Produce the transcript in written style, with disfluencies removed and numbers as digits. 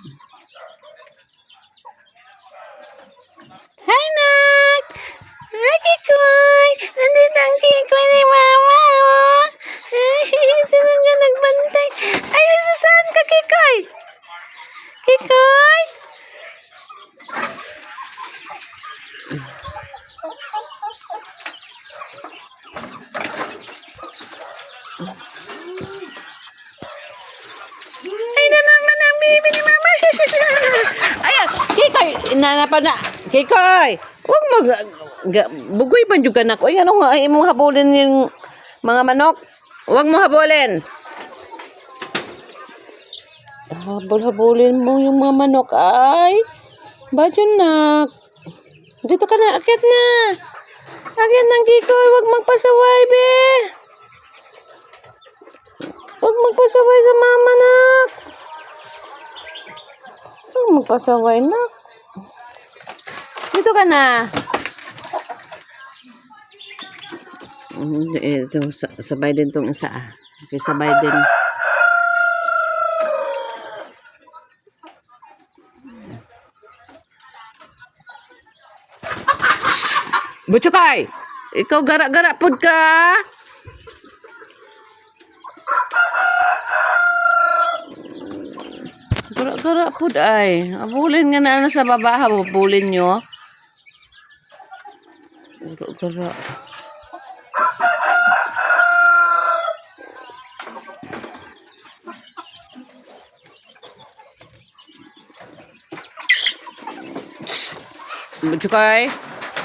Hi, Nak! Hi, Kikoy! Nandito ang Kikoy ni Mama, oh! Ito na nga nagbantay. Ay, saan ka, Kikoy? Kikoy? Ay, na naman ang baby ni Mama. Ay, Kikoy! Inanapa na. Kikoy! Huwag bugoy man juga na ko. Ay, ano nga, imong habulin yung mga manok. Huwag mo habulin. Habulin mo yung mga manok. Ay, ba't yun, Nak? Dito ka na, akyat na. Akyat ng Kikoy, huwag magpasaway, be. Huwag magpasaway sa mama, Nak. Huwag magpasaway, Nak. Dito ka na. Ito, sabay din tong isa. Okay, sabay din. Butchukay! Ikaw gara-gara pod ka. Gara-gara pod ay. Abulin nga na sa baba. Abulin nyo. Gara-gara. Butchukay!